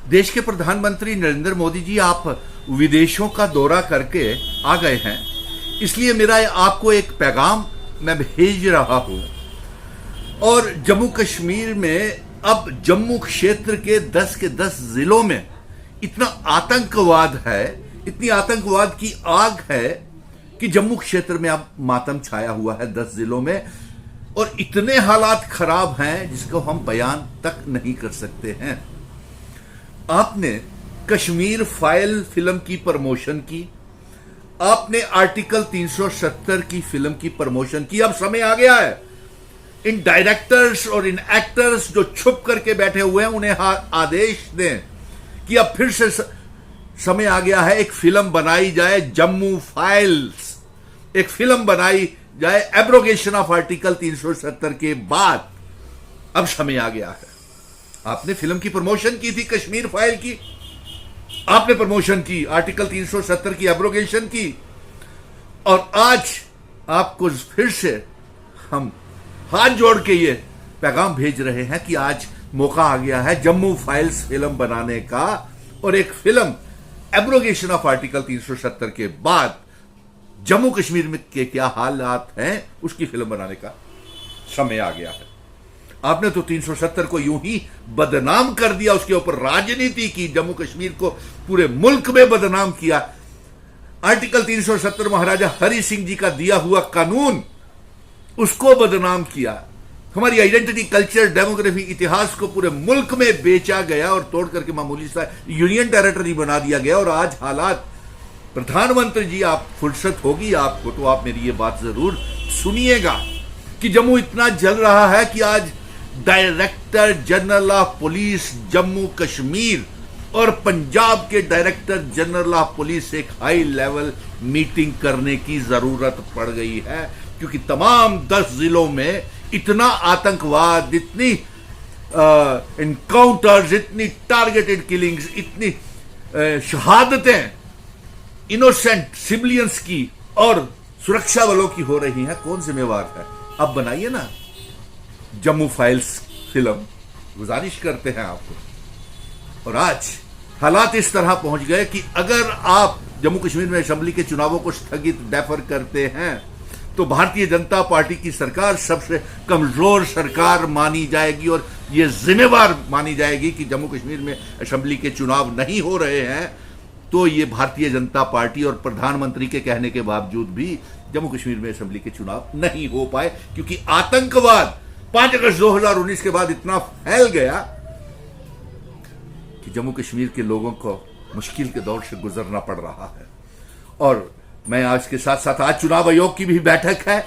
देश के प्रधानमंत्री नरेंद्र मोदी जी, आप विदेशों का दौरा करके आ गए हैं, इसलिए मेरा आपको एक पैगाम मैं भेज रहा हूं। और जम्मू कश्मीर में अब जम्मू क्षेत्र के 10 के 10 जिलों में इतना आतंकवाद है, इतनी आतंकवाद की आग है कि जम्मू क्षेत्र में अब मातम छाया हुआ है 10 जिलों में, और इतने हालात खराब हैं जिसको हम बयान तक नहीं कर सकते हैं। आपने कश्मीर फाइल फिल्म की प्रमोशन की, आपने आर्टिकल 370 की फिल्म की प्रमोशन की। अब समय आ गया है इन डायरेक्टर्स और इन एक्टर्स जो छुप करके बैठे हुए हैं, उन्हें आदेश दें कि अब फिर से समय आ गया है, एक फिल्म बनाई जाए जम्मू फाइल्स, एक फिल्म बनाई जाए एब्रोगेशन ऑफ आर्टिकल 370 के बाद। अब समय आ गया है। आपने फिल्म की प्रमोशन की थी, कश्मीर फाइल की आपने प्रमोशन की, आर्टिकल 370 की एब्रोगेशन की, और आज आपको फिर से हम हाथ जोड़ के ये पैगाम भेज रहे हैं कि आज मौका आ गया है जम्मू फाइल्स फिल्म बनाने का, और एक फिल्म एब्रोगेशन ऑफ आर्टिकल 370 के बाद जम्मू कश्मीर में के क्या हालात हैं उसकी फिल्म बनाने का समय आ गया है। आपने तो 370 को यूं ही बदनाम कर दिया, उसके ऊपर राजनीति की, जम्मू कश्मीर को पूरे मुल्क में बदनाम किया। आर्टिकल 370 महाराजा हरि सिंह जी का दिया हुआ कानून, उसको बदनाम किया। हमारी आइडेंटिटी, कल्चर, डेमोग्राफी, इतिहास को पूरे मुल्क में बेचा गया और तोड़ करके मामूली सा यूनियन टेरिटरी बना दिया गया। और आज हालात, प्रधानमंत्री जी, आप फुर्सत होगी आपको तो आप मेरी ये बात जरूर सुनिएगा कि जम्मू इतना जल रहा है कि आज director general of police Jammu Kashmir और पंजाब के डायरेक्टर जनरल ऑफ पुलिस एक हाई लेवल मीटिंग करने की जरूरत पड़ गई है, क्योंकि तमाम 10 जिलों में इतना आतंकवाद, इतनी इनकाउंटर्स, इतनी टारगेटेड किलिंग्स, इतनी शहादतें इनोसेंट सिविलियंस की और सुरक्षा बलों की हो रही हैं। कौन जिम्मेवार है? अब बनाइए ना जम्मू फाइल्स फिल्म, गुजारिश करते हैं आपको। और आज हालात इस तरह पहुंच गए कि अगर आप जम्मू कश्मीर में असेंबली के चुनावों को स्थगित डेफर करते हैं तो भारतीय जनता पार्टी की सरकार सबसे कमजोर सरकार मानी जाएगी, और यह जिम्मेवार मानी जाएगी कि जम्मू कश्मीर में असेंबली के चुनाव नहीं हो रहे हैं। तो ये भारतीय जनता पार्टी और प्रधानमंत्री के कहने के बावजूद भी जम्मू कश्मीर में असेंबली के चुनाव नहीं हो पाए, क्योंकि आतंकवाद 5 अगस्त 2019 के बाद इतना फैल गया कि जम्मू कश्मीर के लोगों को मुश्किल के दौर से गुजरना पड़ रहा है। और मैं आज के साथ साथ, आज चुनाव आयोग की भी बैठक है,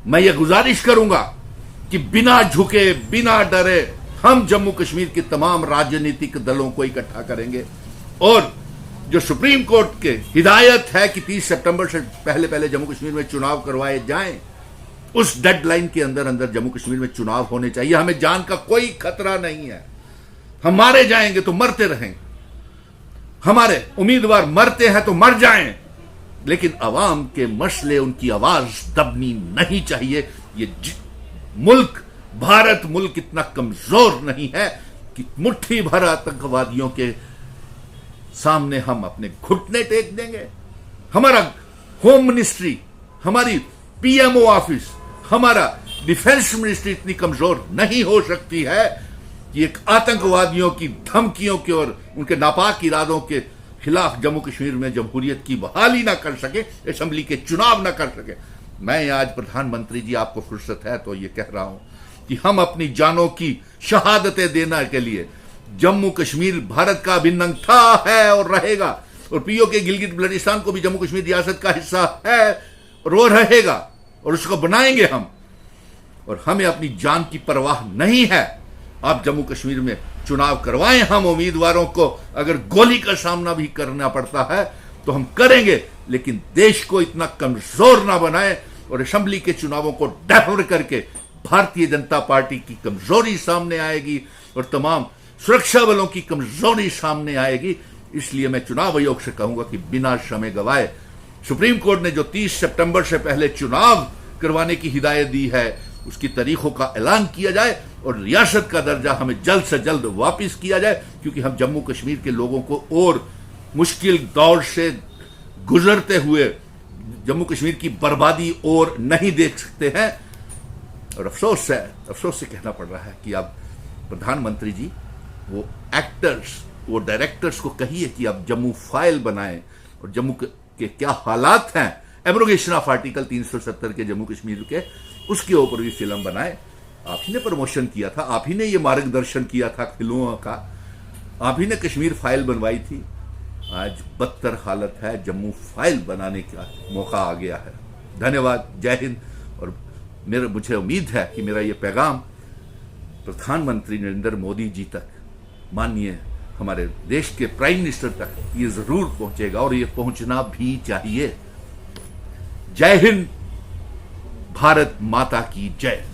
मैं ये गुजारिश करूंगा कि बिना झुके, बिना डरे हम जम्मू कश्मीर के तमाम राजनीतिक दलों को इकट्ठा करेंगे, और जो सुप्रीम कोर्ट के हिदायत है कि 30 सितंबर से पहले पहले जम्मू कश्मीर में चुनाव करवाए जाएं, उस डेडलाइन के अंदर अंदर जम्मू कश्मीर में चुनाव होने चाहिए। हमें जान का कोई खतरा नहीं है। हम मारे जाएंगे तो मरते रहेंगे, हमारे उम्मीदवार मरते हैं तो मर जाएं, लेकिन अवाम के मसले, उनकी आवाज दबनी नहीं चाहिए। ये मुल्क, भारत मुल्क इतना कमजोर नहीं है कि मुट्ठी भर आतंकवादियों के सामने हम अपने घुटने टेक देंगे। हमारा होम मिनिस्ट्री, हमारी पीएमओ ऑफिस, हमारा डिफेंस मिनिस्ट्री इतनी कमजोर नहीं हो सकती है कि एक आतंकवादियों की धमकियों के और उनके नापाक इरादों के खिलाफ जम्मू कश्मीर में जमहूरियत की बहाली ना कर सके, असेंबली के चुनाव ना कर सके। मैं आज प्रधानमंत्री जी, आपको फुर्सत है तो ये कह रहा हूं कि हम अपनी जानों की शहादतें देने के लिए, जम्मू कश्मीर भारत का अभिन्न अंग था, है और रहेगा, और पीओके गिलगित बल्टिस्तान को भी जम्मू कश्मीर रियासत का हिस्सा है और वो रहेगा, और उसको बनाएंगे हम। और हमें अपनी जान की परवाह नहीं है। आप जम्मू कश्मीर में चुनाव करवाएं, हम उम्मीदवारों को अगर गोली का सामना भी करना पड़ता है तो हम करेंगे, लेकिन देश को इतना कमजोर ना बनाएं और असेंबली के चुनावों को डेफर करके भारतीय जनता पार्टी की कमजोरी सामने आएगी और तमाम सुरक्षा बलों की कमजोरी सामने आएगी। इसलिए मैं चुनाव आयोग से कहूंगा कि बिना समय गवाए, सुप्रीम कोर्ट ने जो 30 सितंबर से पहले चुनाव करवाने की हिदायत दी है, उसकी तारीखों का ऐलान किया जाए और रियासत का दर्जा हमें जल्द से जल्द वापस किया जाए, क्योंकि हम जम्मू कश्मीर के लोगों को और मुश्किल दौर से गुजरते हुए जम्मू कश्मीर की बर्बादी और नहीं देख सकते हैं। और अफसोस से कहना पड़ रहा है कि अब प्रधानमंत्री जी वो एक्टर्स, वो डायरेक्टर्स को कहिए कि अब जम्मू फाइल बनाएं और जम्मू के क्या हालात हैं, एब्रोगेशन ऑफ आर्टिकल 370 के जम्मू कश्मीर के, उसके ऊपर भी फिल्म बनाए। आप ही ने प्रमोशन किया था, आप ही ने ये मार्गदर्शन किया था फिल्मों का, आप ही ने कश्मीर फाइल बनवाई थी। आज बदतर हालत है, जम्मू फाइल बनाने का मौका आ गया है। धन्यवाद, जय हिंद। और मुझे उम्मीद है कि मेरा ये पैगाम प्रधानमंत्री नरेंद्र मोदी जी तक, माननीय हमारे देश के प्राइम मिनिस्टर तक ये जरूर पहुंचेगा और ये पहुंचना भी चाहिए। जय हिंद, भारत माता की जय।